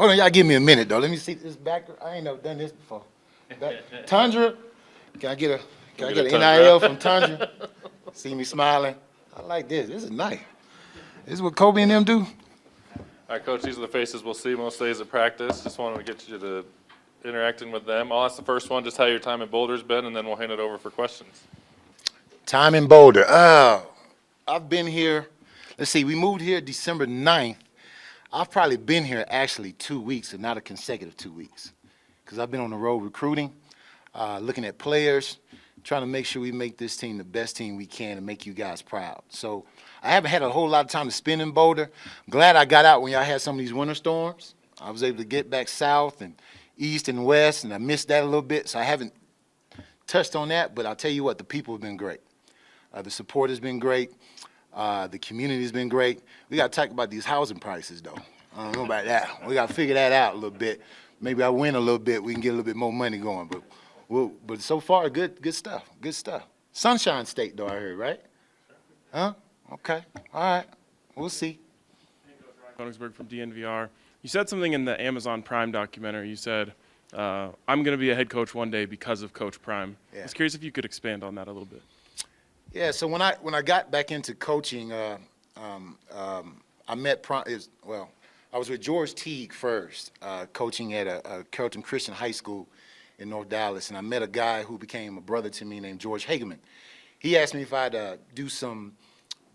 Hold on, y'all give me a minute, though. Let me see this back. I ain't never done this before. Tundra, can I get a Can I get get a an Tundra? NIL from Tundra? See me smiling. I like this. This is nice. This is what Kobe and them do. All right, Coach, these are the faces we'll see most days at practice. Just wanted to get you to interacting with them. I'll ask the first one, just how your time at Boulder's been, and then we'll hand it over for questions. Time in Boulder. Oh, I've been here. Let's see, we moved here December 9th. I've probably been here actually 2 weeks and not a consecutive 2 weeks because I've been on the road recruiting, looking at players, trying to make sure we make this team the best team we can and make you guys proud. So I haven't had a whole lot of time to spend in Boulder. I'm glad I got out when y'all had some of these winter storms. I was able to get back south and east and west, and I missed that a little bit, so I haven't touched on that, but I'll tell you what, the people have been great. The support has been great. The community has been great. We got to talk about these housing prices, though. I don't know about that. We got to figure that out a little bit. Maybe I win a little bit. We can get a little bit more money going. But so far, good stuff. Good stuff. Sunshine State, though, I heard, right? Huh? Okay. All right. We'll see. Koenigsberg from DNVR. You said something in the Amazon Prime documentary. You said, I'm going to be a head coach one day because of Coach Prime. Yeah. I was curious if you could expand on that a little bit. Yeah, so when I got back into coaching, I met I was with George Teague first, coaching at a Carrollton Christian High School in North Dallas, and I met a guy who became a brother to me named George Hageman. He asked me if I'd do some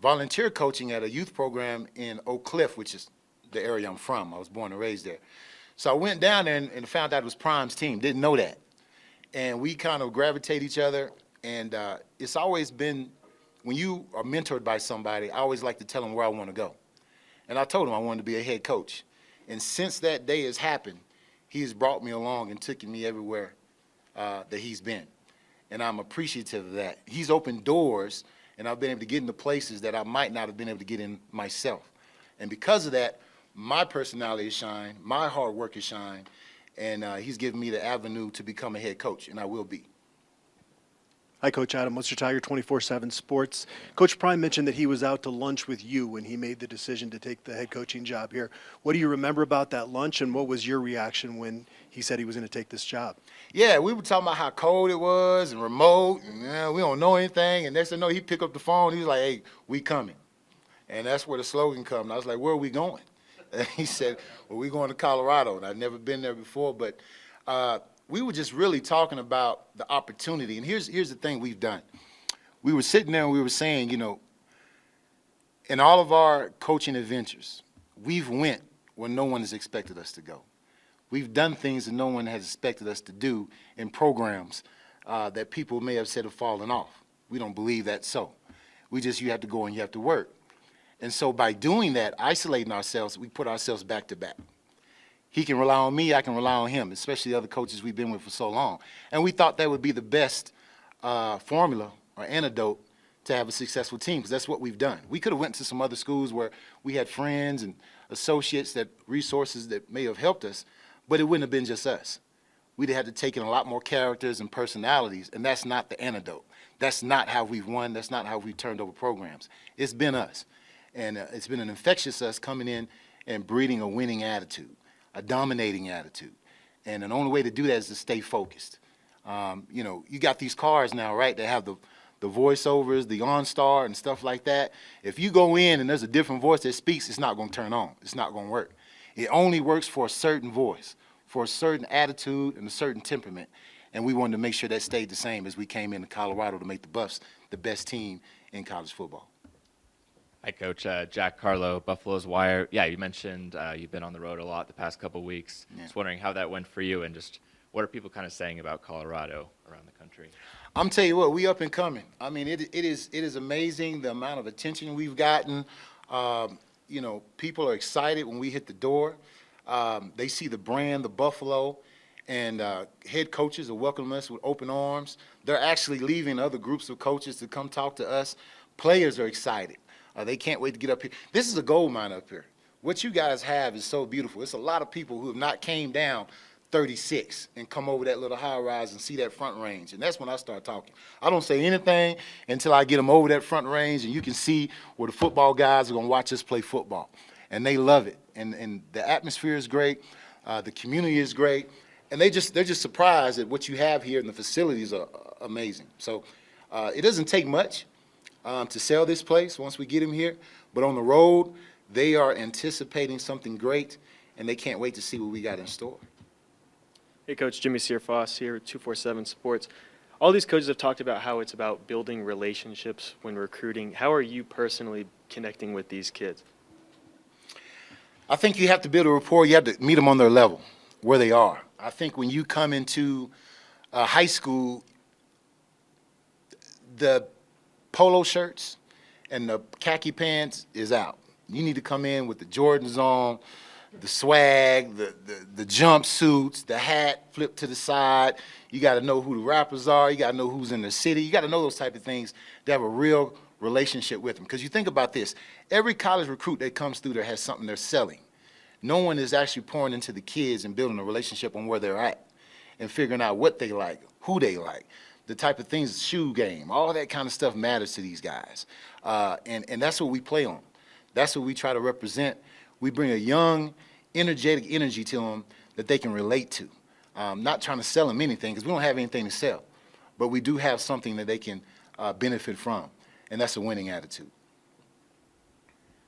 volunteer coaching at a youth program in Oak Cliff, which is the area I'm from. I was born and raised there. So I went down there and found out it was Prime's team. Didn't know that. And we kind of gravitate each other. And it's always been, when you are mentored by somebody, I always like to tell them where I want to go. And I told him I wanted to be a head coach. And since that day has happened, he has brought me along and taken me everywhere that he's been. And I'm appreciative of that. He's opened doors, and I've been able to get into places that I might not have been able to get in myself. And because of that, my personality has shined, my hard work has shined, and he's given me the avenue to become a head coach, and I will be. Hi, Coach Adam. Munster Tiger 24/7 Sports. Coach Prime mentioned that he was out to lunch with you when he made the decision to take the head coaching job here. What do you remember about that lunch, and what was your reaction when he said he was going to take this job? Yeah, we were talking about how cold it was and remote, and we don't know anything. And next thing I know, he picked up the phone. He was like, "Hey, we coming." And that's where the slogan comes. And I was like, "Where are we going?" And he said, "Well, we're going to Colorado." And I'd never been there before, but we were just really talking about the opportunity. And here's the thing we've done. We were sitting there and we were saying, you know, in all of our coaching adventures, we've went where no one has expected us to go. We've done things that no one has expected us to do in programs that people may have said have fallen off. We don't believe that's so. You have to go and you have to work. And so by doing that, isolating ourselves, we put ourselves back to back. He can rely on me, I can rely on him, especially the other coaches we've been with for so long. And we thought that would be the best formula or antidote to have a successful team, because that's what we've done. We could have went to some other schools where we had friends and associates, resources that may have helped us, but it wouldn't have been just us. We'd have had to take in a lot more characters and personalities, and that's not the antidote. That's not how we've won. That's not how we've turned over programs. It's been us. And it's been an infectious us coming in and breeding a winning attitude, a dominating attitude. And the only way to do that is to stay focused. You know, you got these cars now, right, that have the voiceovers, the OnStar and stuff like that. If you go in and there's a different voice that speaks, it's not going to turn on. It's not going to work. It only works for a certain voice, for a certain attitude and a certain temperament. And we wanted to make sure that stayed the same as we came into Colorado to make the Buffs the best team in college football. Hi, Coach. Jack Carlo, Buffalo's Wire. Yeah, you mentioned you've been on the road a lot the past couple of weeks. Yeah. Just wondering how that went for you and just what are people kind of saying about Colorado around the country? I'm telling you what, we up and coming. I mean, it is amazing the amount of attention we've gotten. You know, people are excited when we hit the door. They see the brand, the Buffalo, and head coaches are welcoming us with open arms. They're actually leaving other groups of coaches to come talk to us. Players are excited. They can't wait to get up here. This is a gold mine up here. What you guys have is so beautiful. It's a lot of people who have not came down 36 and come over that little high rise and see that front range. And that's when I start talking. I don't say anything until I get them over that front range, and you can see where the football guys are going to watch us play football. And they love it. And the atmosphere is great. The community is great, and they're just surprised at what you have here, and the facilities are amazing. So it doesn't take much to sell this place once we get them here, but on the road, they are anticipating something great, and they can't wait to see what we got in store. Hey, Coach, Jimmy Searfoss here at 247 Sports. All these coaches have talked about how it's about building relationships when recruiting. How are you personally connecting with these kids? I think you have to build a rapport. You have to meet them on their level, where they are. I think when you come into high school, the polo shirts and the khaki pants is out. You need to come in with the Jordans on, the swag, the jumpsuits, the hat flipped to the side. You got to know who the rappers are. You got to know who's in the city. You got to know those type of things to have a real relationship with them. Because you think about this, every college recruit that comes through there has something they're selling. No one is actually pouring into the kids and building a relationship on where they're at and figuring out what they like, who they like, the type of things, shoe game, all that kind of stuff matters to these guys. And that's what we play on. That's what we try to represent. We bring a young, energetic energy to them that they can relate to. Not trying to sell them anything, because we don't have anything to sell. But we do have something that they can benefit from, and that's a winning attitude.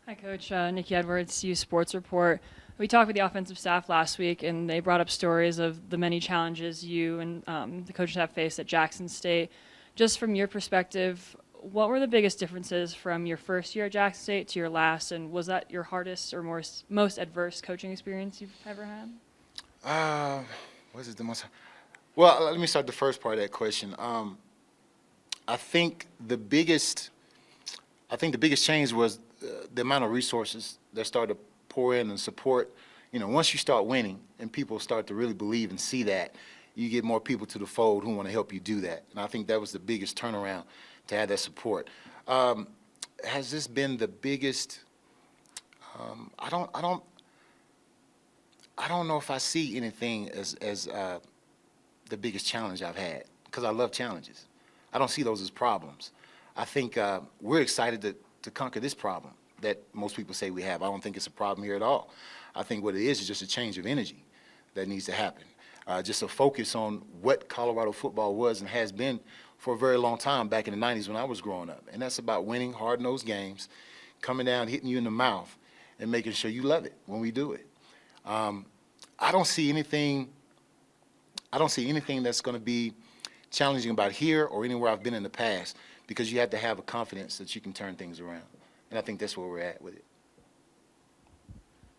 Hi, Coach. Nikki Edwards, U Sports Report. We talked with the offensive staff last week, and they brought up stories of the many challenges you and the coaching staff faced at Jackson State. Just from your perspective, what were the biggest differences from your first year at Jackson State to your last, and was that your hardest or most adverse coaching experience you've ever had? What is it the most? Well, let me start the first part of that question. I think the biggest change was the amount of resources that started to pour in and support. You know, once you start winning and people start to really believe and see that, you get more people to the fold who want to help you do that. And I think that was the biggest turnaround, to have that support. Has this been the biggest? I don't know if I see anything as the biggest challenge I've had, because I love challenges. I don't see those as problems. I think we're excited to conquer this problem that most people say we have. I don't think it's a problem here at all. I think what it is just a change of energy that needs to happen. Just a focus on what Colorado football was and has been for a very long time back in the 90s when I was growing up. And that's about winning hard-nosed games, coming down, hitting you in the mouth, and making sure you love it when we do it. I don't see anything that's going to be challenging about here or anywhere I've been in the past, because you have to have a confidence that you can turn things around. And I think that's where we're at with it.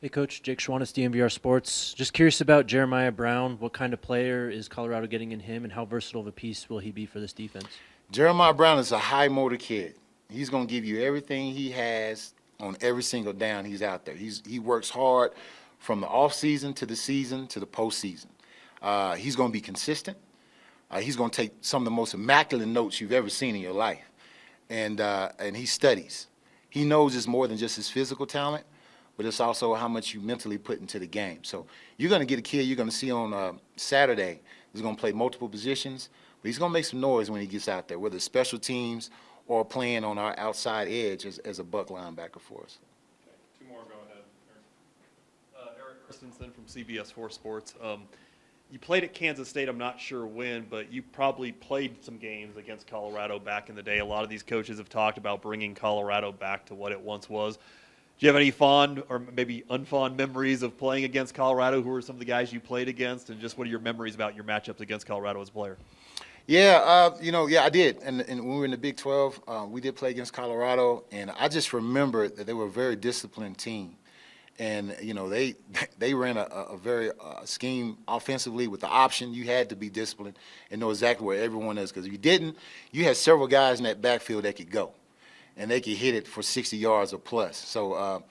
Hey, Coach. Jake Schwanitz, DNVR Sports. Just curious about Jeremiah Brown. What kind of player is Colorado getting in him, and how versatile of a piece will he be for this defense? Jeremiah Brown is a high-motor kid. He's going to give you everything he has on every single down he's out there. He works hard from the off-season to the season to the postseason. He's going to be consistent. He's going to take some of the most immaculate notes you've ever seen in your life. And he studies. He knows it's more than just his physical talent, but it's also how much you mentally put into the game. So you're going to get a kid you're going to see on Saturday who's going to play multiple positions, but he's going to make some noise when he gets out there, whether it's special teams or playing on our outside edge as a buck linebacker for us. Okay, two more, go ahead. Eric Christensen from CBS 4 Sports. You played at Kansas State, I'm not sure when, but you probably played some games against Colorado back in the day. A lot of these coaches have talked about bringing Colorado back to what it once was. Do you have any fond or maybe unfond memories of playing against Colorado? Who are some of the guys you played against, and just what are your memories about your matchups against Colorado as a player? Yeah, I did. And when we were in the Big 12, we did play against Colorado, and I just remember that they were a very disciplined team. And, they ran a very scheme offensively with the option. You had to be disciplined and know exactly where everyone is, because if you didn't, you had several guys in that backfield that could go, and they could hit it for 60 yards or plus. So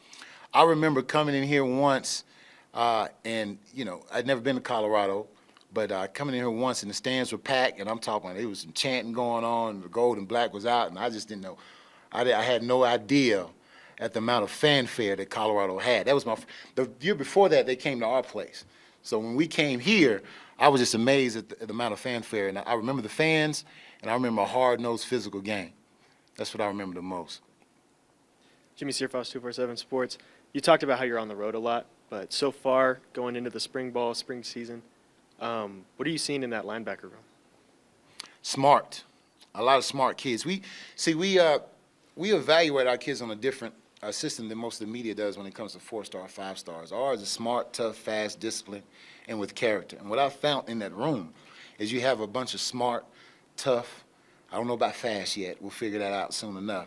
I remember coming in here once, and, I'd never been to Colorado, but coming in here once, and the stands were packed, and I'm talking, there was some chanting going on, the gold and black was out, and I just didn't know. I had no idea at the amount of fanfare that Colorado had. That was the year before that, they came to our place. So when we came here, I was just amazed at the amount of fanfare. And I remember the fans, and I remember a hard-nosed physical game. That's what I remember the most. Jimmy Searfoss, 247 Sports. You talked about how you're on the road a lot. But so far, going into the spring season, what are you seeing in that linebacker room? Smart, a lot of smart kids. We evaluate our kids on a different system than most of the media does when it comes to 4-star, 5 stars. Ours is smart, tough, fast, disciplined, and with character. And what I found in that room is you have a bunch of smart, tough, I don't know about fast yet, we'll figure that out soon enough,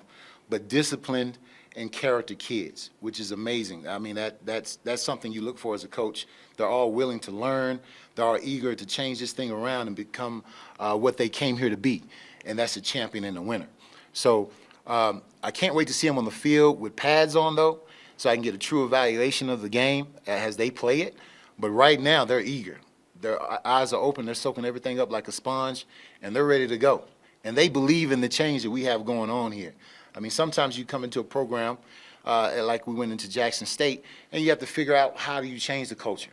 but disciplined and character kids, which is amazing. I mean, that's something you look for as a coach. They're all willing to learn. They're all eager to change this thing around and become what they came here to be, and that's a champion and a winner. So I can't wait to see them on the field with pads on, though, so I can get a true evaluation of the game as they play it. But right now, they're eager. Their eyes are open. They're soaking everything up like a sponge, and they're ready to go. And they believe in the change that we have going on here. I mean, sometimes you come into a program like we went into Jackson State, and you have to figure out how do you change the culture.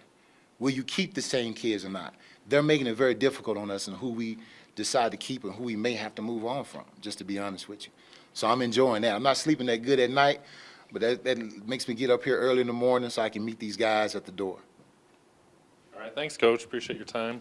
Will you keep the same kids or not? They're making it very difficult on us and who we decide to keep and who we may have to move on from, just to be honest with you. So I'm enjoying that. I'm not sleeping that good at night, but that makes me get up here early in the morning so I can meet these guys at the door. All right, thanks, Coach. Appreciate your time.